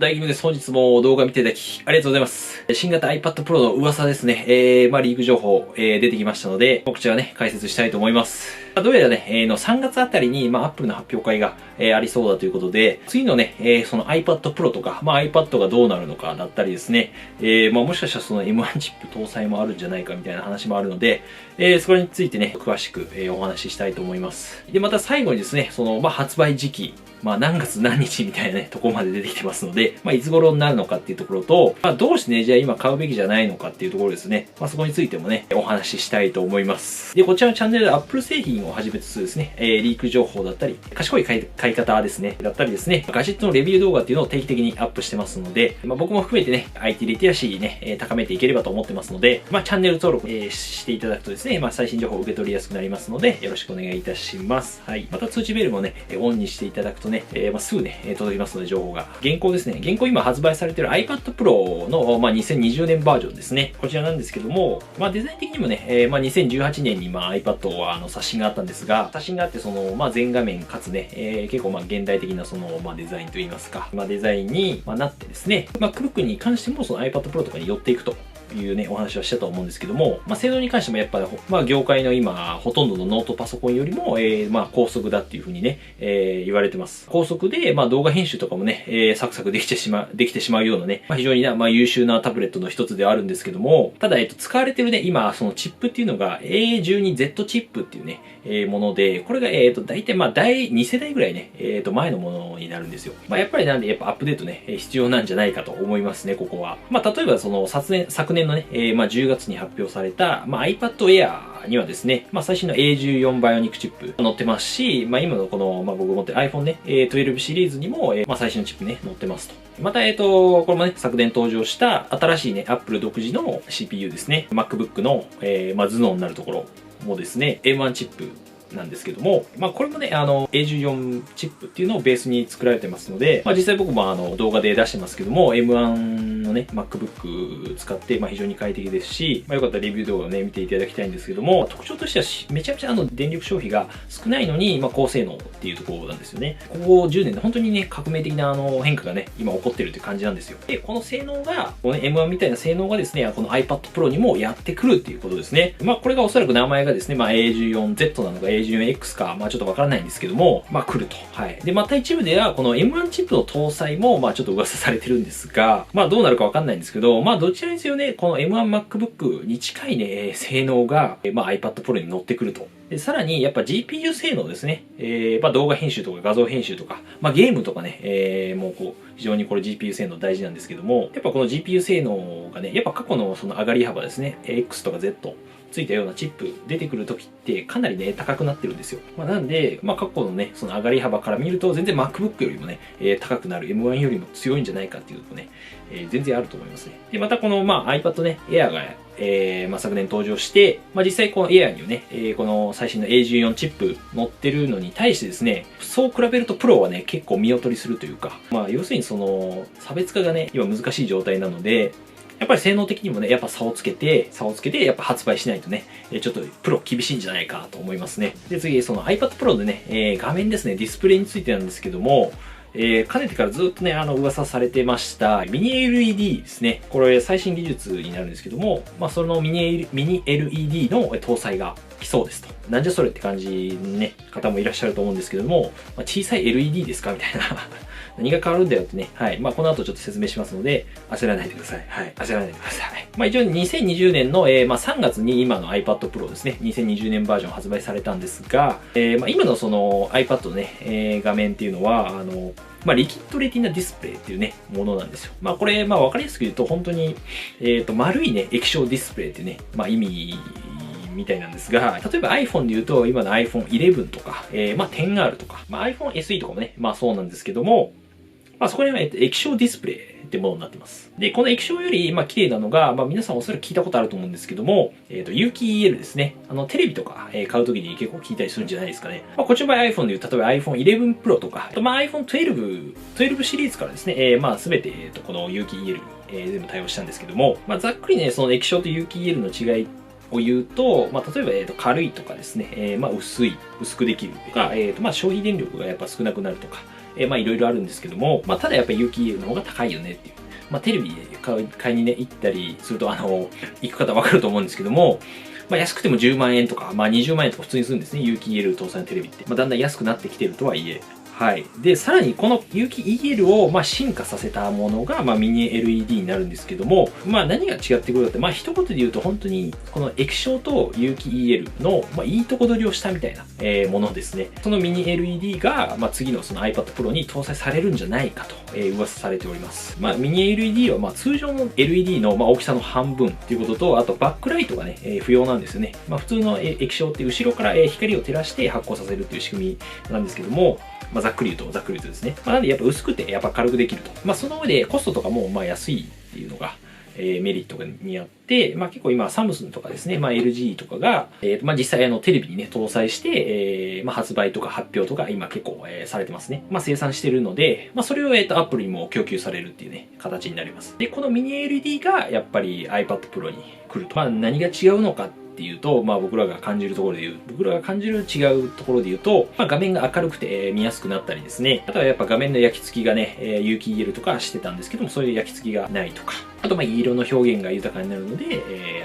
大義務です。本日も動画見ていただき、ありがとうございます。新型 iPad Pro の噂ですね。リーク情報、出てきましたので、こちらね、解説したいと思います。どうやらね、3月あたりに、Apple の発表会が、ありそうだということで、次のね、その iPad Pro とか、iPad がどうなるのかだったりですね、もしかしたらその M1 チップ搭載もあるんじゃないかみたいな話もあるので、それについてね、詳しく、お話ししたいと思います。で、また最後にですね、その、発売時期、何月何日みたいなね、ところまで出てきてますので、いつ頃になるのかっていうところと、どうしてね、じゃあ今買うべきじゃないのかっていうところですね。そこについてもね、お話ししたいと思います。で、こちらのチャンネルで Apple 製品をはじめとするですね、リーク情報だったり、賢い買い方ですね、だったりですね、ガジェットのレビュー動画っていうのを定期的にアップしてますので、僕も含めてね、IT リテラシーね、高めていければと思ってますので、チャンネル登録、していただくとですね、最新情報を受け取りやすくなりますので、よろしくお願いいたします。はい。また通知ベルもね、オンにしていただくとね、すぐね、届きますので、情報が。現行ですね。現行今発売されている iPad Pro の、2020年バージョンですね。こちらなんですけども、デザイン的にもね、2018年にiPad は冊子があったんですが、冊子があって、その、全画面かつね、結構現代的なその、デザインといいますか、デザインに、なってですね、MacBook に関してもその iPad Pro とかに寄っていくと。いうね、お話はしたと思うんですけども、性能に関してもやっぱり、業界の今、ほとんどのノートパソコンよりも、高速だっていうふうにね、言われてます。高速で、動画編集とかもね、サクサクできてしまうようなね、非常に優秀なタブレットの一つではあるんですけども、ただ、使われてるね、今、そのチップっていうのが A12Z チップっていうね、もので、これが、大体第2世代ぐらいね、前のものになるんですよ。やっぱりなんで、やっぱアップデートね、必要なんじゃないかと思いますね、ここは。例えば、その、昨年のね、10月に発表された、iPad Air にはですね、最新の A14 バイオニックチップ載ってますし、今のこの、僕持ってる iPhone ね、12シリーズにも、最新のチップね、載ってますと。また、これもね、昨年登場した新しいね、Apple 独自の CPU ですね、MacBook の、頭脳になるところもですね、M1 チップ、なんですけども、これもね、A14 チップっていうのをベースに作られてますので、実際僕も動画で出してますけども、M1 のね、MacBook 使って、非常に快適ですし、よかったらレビュー動画をね、見ていただきたいんですけども、特徴としてはめちゃくちゃ電力消費が少ないのに、高性能っていうところなんですよね。ここ10年で本当にね、革命的な変化がね、今起こってるって感じなんですよ。で、この性能が、このね、M1 みたいな性能がですね、この iPad Pro にもやってくるっていうことですね。これがおそらく名前がですね、A14Z なのか A14X か、ちょっとわからないんですけども、来ると。はい。で、また一部では、この M1 チップの搭載も、ちょっと噂されてるんですが、どうなるかわかんないんですけど、どちらにせよね、この M1MacBook に近いね、性能が、iPad Pro に乗ってくると。で、さらに、やっぱ GPU 性能ですね。動画編集とか画像編集とか、ゲームとかね、もう非常にこれ GPU 性能大事なんですけども、やっぱこの GPU 性能がね、やっぱ過去のその上がり幅ですね、X とか Z、ついたようなチップ出てくるときってかなりね、高くなってるんですよ。なんで、過去のね、その上がり幅から見ると全然 MacBook よりもね、高くなる M1 よりも強いんじゃないかっていうとね、全然あると思いますね。で、またこのiPad ね、Air が昨年登場して、実際この Air にはね、この最新の A14 チップ乗ってるのに対してですね、そう比べると Pro はね、結構見劣りするというか、要するにその差別化がね、今難しい状態なので、やっぱり性能的にもね、やっぱ差をつけて、やっぱ発売しないとね、ちょっとプロ厳しいんじゃないかと思いますね。で、次、その iPad Pro でね、画面ですね、ディスプレイについてなんですけども、かねてからずっとね、噂されてました、ミニ LED ですね。これ、最新技術になるんですけども、そのミニ LED の搭載が来そうですと。なんじゃそれって感じのね、方もいらっしゃると思うんですけども、小さい LED ですかみたいな。何が変わるんだよってね。はい。この後ちょっと説明しますので、焦らないでください。はい。焦らないでください。一応2020年の、3月に今の iPad Pro ですね。2020年バージョン発売されたんですが、今のその iPad のね、画面っていうのは、リキッドレティナディスプレイっていうね、ものなんですよ。これ、わかりやすく言うと、本当に、丸いね、液晶ディスプレイっていうね、意味、みたいなんですが、例えば iPhone で言うと、今の iPhone 11とか、10R とか、iPhone SE とかもね、そうなんですけども、そこには、液晶ディスプレイってものになってます。で、この液晶より、綺麗なのが、皆さんおそらく聞いたことあると思うんですけども、有機 EL ですね。テレビとか、買うときに結構聞いたりするんじゃないですかね。こっちの場合 iPhone でいう、例えば iPhone 11 Pro とか、あとiPhone 12シリーズからですね、すべて、この有機 EL に、全部対応したんですけども、ざっくりね、その液晶と有機 EL の違いを言うと、例えば、軽いとかですね、薄くできるとか、消費電力がやっぱ少なくなるとか、まあいろいろあるんですけども、まあただやっぱり有機 EL の方が高いよねっていう。まあテレビで買いにね、行ったりすると、行く方わかると思うんですけども、まあ安くても10万円とか、まあ20万円とか普通にするんですね。有機 EL 搭載のテレビって。まあだんだん安くなってきてるとはいえ。はい。で、さらにこの有機 EL をまあ進化させたものがまあミニ LED になるんですけども、まあ何が違ってくるかって、まあ一言で言うと本当にこの液晶と有機 EL のまあいいとこ取りをしたみたいなものですね。そのミニ LED がまあ次のその iPad Pro に搭載されるんじゃないかと噂されております。まあミニ LED はまあ通常の LED のまあ大きさの半分ということと、あとバックライトがね、不要なんですよね。まあ普通の液晶って後ろから光を照らして発光させるっていう仕組みなんですけども、まあ、ざっくり言うとですね。まあ、なんでやっぱ薄くてやっぱ軽くできると。まあ、その上でコストとかもまあ安いっていうのが、メリットにあって、まあ結構今サムスンとかですね、まあ LG とかが、まあ実際テレビにね、搭載して、まあ発売とか発表とか今結構、されてますね。まあ生産してるので、まあそれをアップルにも供給されるっていうね、形になります。で、このミニ LED がやっぱり iPad Pro に来ると。まあ何が違うのかっていうと、まあ僕らが感じるところで言う、僕らが感じる違うところで言うと、まあ画面が明るくて見やすくなったりですね。あとはやっぱ画面の焼き付きがね、有機 EL とかしてたんですけども、そういう焼き付きがないとか。あとまあ色の表現が豊かになるので、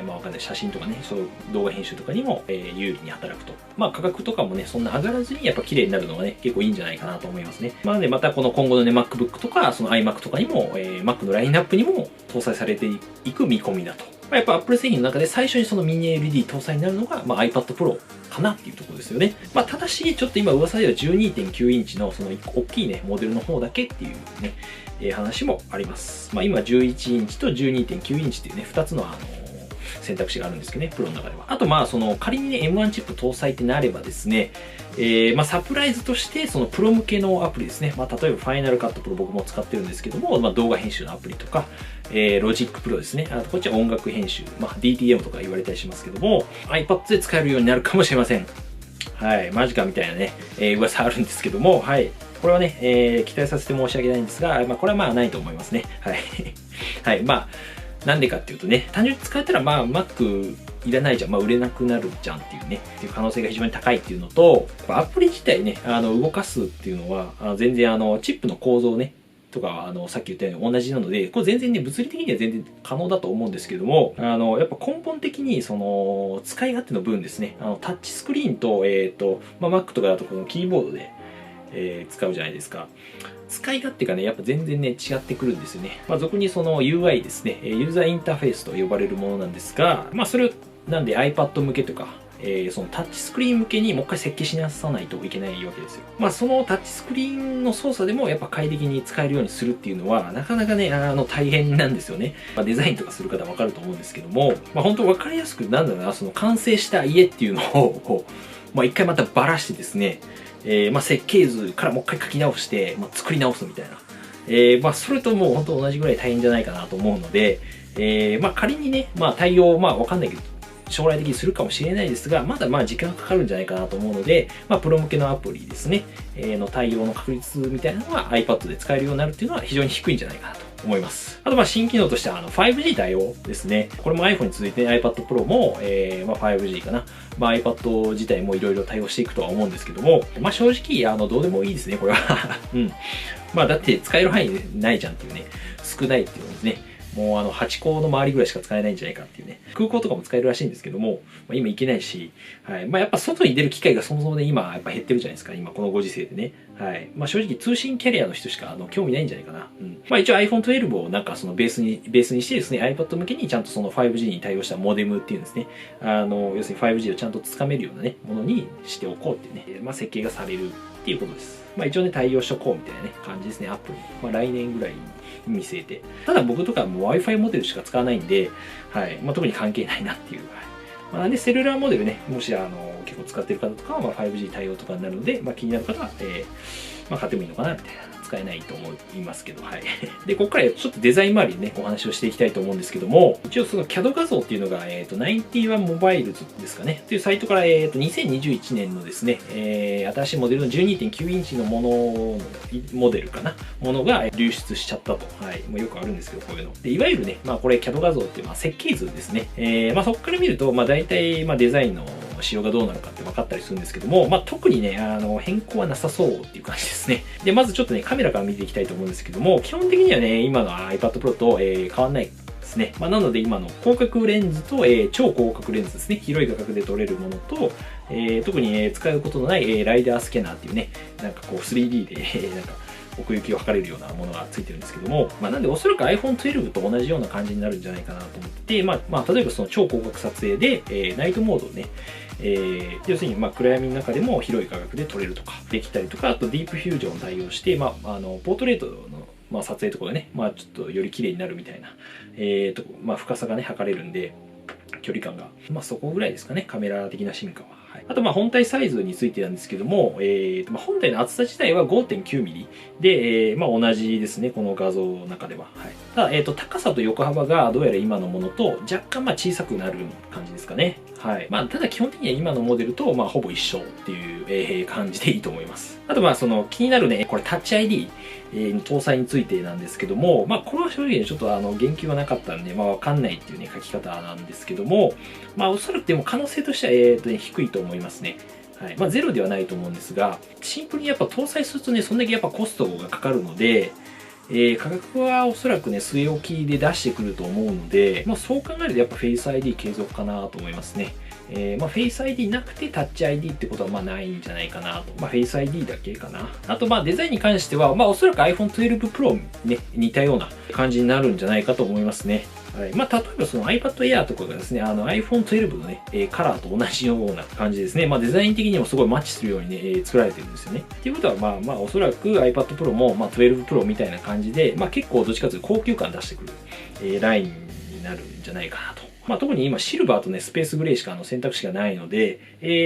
まあわかんない写真とかね、そういう動画編集とかにも、有利に働くと。まあ価格とかもね、そんな上がらずにやっぱ綺麗になるのがね、結構いいんじゃないかなと思いますね。まあね、またこの今後のね、MacBook とか、その iMac とかにも、Mac のラインナップにも搭載されていく見込みだと。まあ、やっぱ Apple 製品の中で最初にそのミニ LED 搭載になるのが、まあ、iPad Pro かなっていうところですよね。まあ、ただし、ちょっと今噂では 12.9 インチのその大きいね、モデルの方だけっていうね、話もあります。まあ、今11インチと 12.9 インチっていうね、2つの選択肢があるんですけどね、プロの中では。あとまあ、その仮にね、M1 チップ搭載ってなればですね、まあサプライズとして、そのプロ向けのアプリですね。まあ例えば Final Cut Pro 僕も使ってるんですけども、まあ動画編集のアプリとか、Logic Pro ですね。あとこっちは音楽編集、まあ DTM とか言われたりしますけども、iPad で使えるようになるかもしれません。はい、マジかみたいなね、噂あるんですけども、はい。これはね、期待させて申し訳ないんですが、まあこれはまあないと思いますね。はい。はい、まあ、なんでかっていうとね、単純に使えたらまあ Mac いらないじゃん、まあ売れなくなるじゃんっていうね、っていう可能性が非常に高いっていうのと、アプリ自体ね、動かすっていうのは、全然チップの構造ね、とかさっき言ったように同じなので、これ全然ね、物理的には全然可能だと思うんですけども、やっぱ根本的に、その、使い勝手の分ですね、タッチスクリーンと、まあ Mac とかだとこのキーボードで、使うじゃないですか。使い勝手がね、やっぱ全然ね、違ってくるんですよね。まあ、俗にその UI ですね、ユーザーインターフェースと呼ばれるものなんですが、まあ、それを、なんで iPad 向けとか、そのタッチスクリーン向けにもう一回設計し直さないといけないわけですよ。まあ、そのタッチスクリーンの操作でもやっぱ快適に使えるようにするっていうのは、なかなかね、大変なんですよね。まあ、デザインとかする方わかると思うんですけども、まあ、本当わかりやすく、なんだろうな、その完成した家っていうのを、こう、まあ、一回またばらしてですね、まあ、設計図からもう一回書き直して、まあ、作り直すみたいな。まあ、それともう本当同じぐらい大変じゃないかなと思うので、まあ、仮にね、まあ、対応、まあ、わかんないけど、将来的にするかもしれないですが、まだまあ時間かかるんじゃないかなと思うので、まあ、プロ向けのアプリですね、の対応の確率みたいなのは iPad で使えるようになるっていうのは非常に低いんじゃないかなと思います。あと、まあ、新機能としては、5G 対応ですね。これも iPhone に続いて iPad Pro も、まあ、5G かな。まあ、iPad 自体もいろいろ対応していくとは思うんですけども、まあ、正直、どうでもいいですね、これは。うん。まあ、だって使える範囲ないじゃんっていうね、少ないっていうのですね。もう8個の周りぐらいしか使えないんじゃないかっていうね。空港とかも使えるらしいんですけども、まあ、今行けないし、はい。まあやっぱ外に出る機会がそもそもね、今やっぱ減ってるじゃないですか。今このご時世でね。はい。まあ正直通信キャリアの人しか興味ないんじゃないかな。うん。まあ一応 iPhone 12をなんかそのベースにしてですね、iPad 向けにちゃんとその 5G に対応したモデムっていうんですね。要するに 5G をちゃんとつかめるようなね、ものにしておこうっていうね、まあ設計がされるっていうことです。まあ一応ね、対応しとこうみたいなね、感じですね、Apple に。まあ来年ぐらいに見据えて。ただ僕とかはもう Wi-Fi モデルしか使わないんで、はい。まあ特に関係ないなっていう。はい。まあなんでセルラーモデルね、もし結構使ってる方とかは、まあ 5G 対応とかになるので、まあ気になる方は、まあ買ってもいいのかなみたいな。使えないと思いますけど、はい。で、ここからちょっとデザイン周りにね、お話をしていきたいと思うんですけども、一応その CAD 画像っていうのが、91モバイルズですかね、というサイトから、2021年のですね、新しいモデルの 12.9 インチのモデルかな、ものが流出しちゃったと。はい。もうよくあるんですけど、こういうの。で、いわゆるね、まあこれ CAD 画像っていう、まあ設計図ですね。まあそこから見ると、まあ大体、まあデザインのの仕様がどうなるかって分かったりするんですけども、まあ、特にね、変更はなさそうっていう感じですね。で、まずちょっとね、カメラから見ていきたいと思うんですけども、基本的にはね、今の iPad Pro と、変わんないですね。まあ、なので今の広角レンズと、超広角レンズですね。広い画角で撮れるものと、特に、使うことのない、ライダースキャナーっていうね、なんかこう 3D で、なんか奥行きを測れるようなものがついてるんですけども、まあ、なんでおそらく iPhone 12と同じような感じになるんじゃないかなと思ってて、まあ、例えばその超広角撮影で、ナイトモードをね、要するにまあ暗闇の中でも広い画角で撮れるとかできたりとか、あとディープフュージョンを対応して、まあ、ポートレートのまあ撮影とかでね、まあ、ちょっとより綺麗になるみたいな、まあ、深さがね、測れるんで、距離感が。まあ、そこぐらいですかね、カメラ的な進化は。はい、あと、まあ、本体サイズについてなんですけども、まあ、本体の厚さ自体は 5.9mm で、まあ、同じですね、この画像の中では。はい、ただ、高さと横幅がどうやら今のものと若干まあ小さくなる感じですかね。はい。まあ、ただ基本的には今のモデルと、まあ、ほぼ一緒っていう、感じでいいと思います。あと、まあ、その気になるね、これタッチ ID。搭載についてなんですけども、まあ、これは正直ね、ちょっと言及はなかったんで、まあ、わかんないっていうね、書き方なんですけども、まあ、おそらくでも可能性としては、低いと思いますね。はい。まあ、ゼロではないと思うんですが、シンプルにやっぱ搭載するとね、そんだけやっぱコストがかかるので、価格はおそらくね、据え置きで出してくると思うので、まあ、そう考えるとやっぱ Face ID 継続かなと思いますね。まあ、Face ID なくて Touch ID ってことはまあないんじゃないかなと。まあ、Face ID だけかな。あとまあデザインに関しては、まあおそらく iPhone 12 Pro ね、似たような感じになるんじゃないかと思いますね。はい。まあ、例えばその iPad Air とかがですね、iPhone 12のね、カラーと同じような感じですね。まあ、デザイン的にもすごいマッチするようにね、作られてるんですよね。っていうことは、まあ、おそらく iPad Pro も、まあ、12 Pro みたいな感じで、まあ、結構どっちかというと高級感出してくる、ラインになるんじゃないかなと。まあ、特に今シルバーとね、スペースグレーしか選択肢がないので、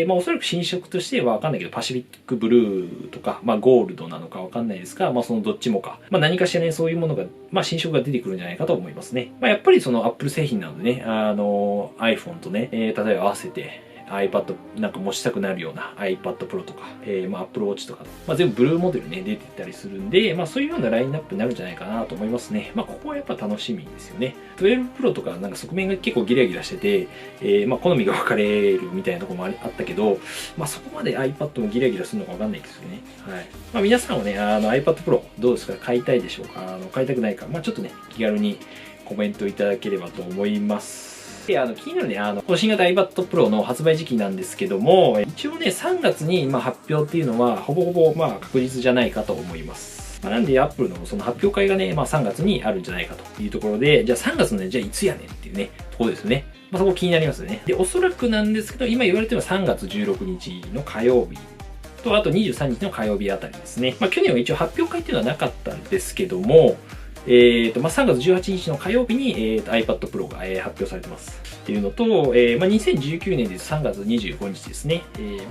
まあ、おそらく新色としてはわかんないけど、パシフィックブルーとか、まあ、ゴールドなのかわかんないですが、まあ、そのどっちもか。まあ、何かしらね、そういうものが、まあ、新色が出てくるんじゃないかと思いますね。まあ、やっぱりその Apple 製品なのでね、iPhone とね、例えば合わせて、iPad なんか持ちたくなるような iPad Pro とか、まあ Apple Watch とか、まあ、全部ブルーモデルね、出てたりするんで、まあそういうようなラインナップになるんじゃないかなと思いますね。まあここはやっぱ楽しみですよね。12 Pro とかなんか側面が結構ギラギラしてて、まあ好みが分かれるみたいなところもあったけど、まあそこまで iPad もギラギラするのか分かんないですよね。はい。まあ皆さんはね、iPad Pro どうですか？買いたいでしょうか？買いたくないか？まあちょっとね、気軽にコメントいただければと思います。で、気になるね、この新型 iPad Pro の発売時期なんですけども、一応ね、3月に発表っていうのは、ほぼほぼ確実じゃないかと思います。なんで、Apple のその発表会がね、3月にあるんじゃないかというところで、じゃあ3月のね、じゃあいつやねんっていうね、ところですよね。そこ気になりますよね。で、おそらくなんですけど、今言われてるのは3月16日の火曜日と、あと23日の火曜日あたりですね。去年は一応発表会っていうのはなかったんですけども、3月18日の火曜日に、iPad Pro が、発表されてます。っていうのと、2019年で3月25日ですね。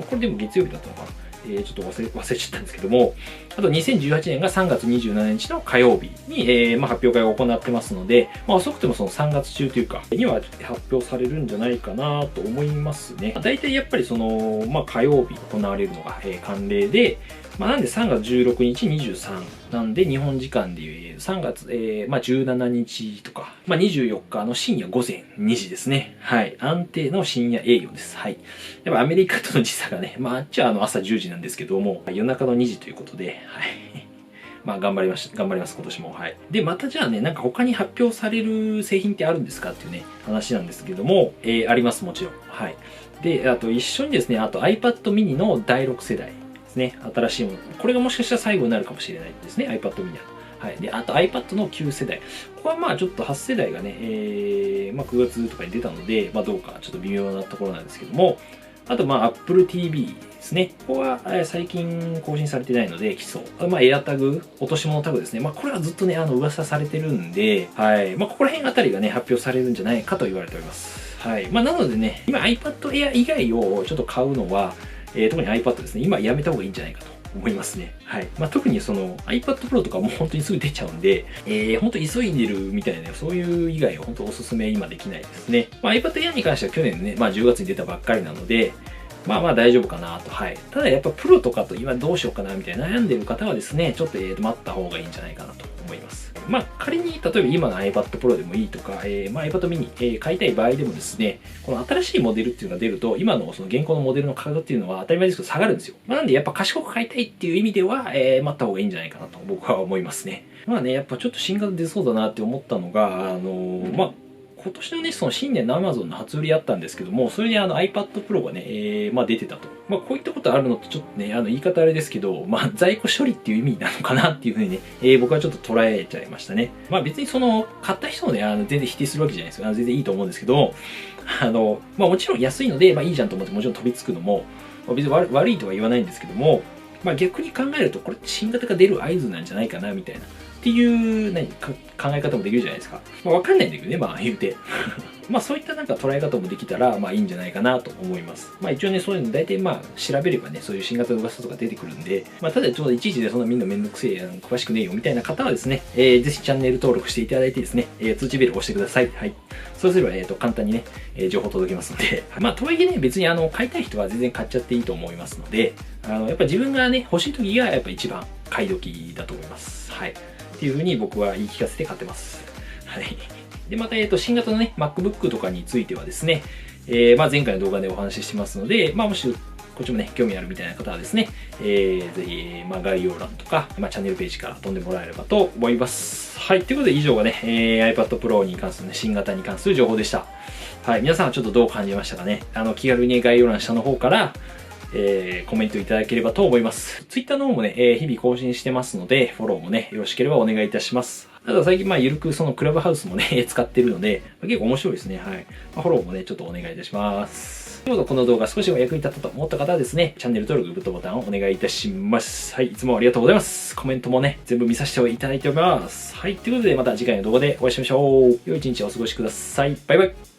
これでも月曜日だったのかな。ちょっと忘れちゃったんですけども、あと2018年が3月27日の火曜日に、発表会を行ってますので、遅くてもその3月中というか、には発表されるんじゃないかなと思いますね。大体やっぱりその、火曜日行われるのが、慣例で、なんで3月16日、23なんで日本時間でいう3月、17日とか、24日の深夜午前2時ですね。はい。安定の深夜営業です。はい。やっぱアメリカとの時差がね、あっちは朝10時なんですけども、夜中の2時ということで、はい。頑張ります、今年も。はい。で、またじゃあね、なんか他に発表される製品ってあるんですかっていうね、話なんですけども、あります、もちろん。はい。で、あと一緒にですね、あと iPad mini の第6世代。ね、新しいもの。これがもしかしたら最後になるかもしれないですね、iPad mini は。はい。で、あと iPad の9世代。ここはちょっと8世代がね、9月とかに出たので、どうかちょっと微妙なところなんですけども、あとApple TV ですね。ここは最近更新されてないので、基礎。エアタグ、落とし物タグですね。これはずっとね、噂されてるんで、はい。ここら辺あたりがね、発表されるんじゃないかと言われております。はい。なのでね、今 iPad Air 以外をちょっと買うのは、特に iPad ですね、今やめた方がいいんじゃないかと思いますね。はい。特にその iPad Pro とかも本当にすぐ出ちゃうんで、本当急いでるみたいな、そういう以外は本当おすすめ今できないですね。iPad Air に関しては去年ね、10月に出たばっかりなので、大丈夫かなと。はい。ただやっぱプロとかと今どうしようかなみたいな悩んでる方はですね、ちょっと待った方がいいんじゃないかなと思います。まあ、仮に、例えば今の iPad Pro でもいいとか、まあ、iPad mini、買いたい場合でもですね、この新しいモデルっていうのが出ると、今のその現行のモデルの価格っていうのは当たり前ですけど下がるんですよ。まあ、なんでやっぱ賢く買いたいっていう意味では、待った方がいいんじゃないかなと僕は思いますね。まあね、やっぱちょっと新型出そうだなって思ったのが、まあ、今年のね、その新年の Amazon の初売りあったんですけども、それでiPad Pro がね、まあ出てたと。まあこういったことあるのってちょっとね、言い方あれですけど、まあ在庫処理っていう意味なのかなっていうふうにね、僕はちょっと捉えちゃいましたね。まあ別にその、買った人をね、全然否定するわけじゃないですよ。全然いいと思うんですけど、まあもちろん安いので、まあいいじゃんと思ってもちろん飛びつくのも、別に悪いとは言わないんですけども、まあ逆に考えると、これ新型が出る合図なんじゃないかな、みたいな。っていう考え方もできるじゃないですか。まあ、わかんないんだけどね、まあ言うて。まあそういったなんか捉え方もできたら、まあいいんじゃないかなと思います。まあ一応ね、そういうの大体まあ調べればね、そういう新型の噂とか出てくるんで、まあただちょうどいちいちでそんなみんなめんどくせえ、詳しくねえよみたいな方はですね、ぜひチャンネル登録していただいてですね、通知ベルを押してください。はい。そうすれば、簡単にね、情報届けますので、まあとはいえね、別に買いたい人は全然買っちゃっていいと思いますので、やっぱ自分がね、欲しい時がやっぱ一番買い時だと思います。はい。っていうふうに僕は言い聞かせて買ってます。はい。で、また、新型のね、MacBook とかについてはですね、まあ前回の動画でお話ししてますので、まあもしこっちもね、興味あるみたいな方はですね、ぜひ、まあ概要欄とか、まあチャンネルページから飛んでもらえればと思います。はい。ということで以上がね、iPad Pro に関するね、新型に関する情報でした。はい。皆さんはちょっとどう感じましたかね。気軽に概要欄下の方から、コメントいただければと思います。Twitter の方もね、日々更新してますので、フォローもね、よろしければお願いいたします。ただ最近まあゆるくそのクラブハウスもね、使ってるので、結構面白いですね。はい。フォローもね、ちょっとお願いいたします。ということでこの動画少しでも役に立ったと思った方はですね、チャンネル登録、グッドボタンをお願いいたします。はい。いつもありがとうございます。コメントもね、全部見させていただいております。はい。ということでまた次回の動画でお会いしましょう。良い一日をお過ごしください。バイバイ。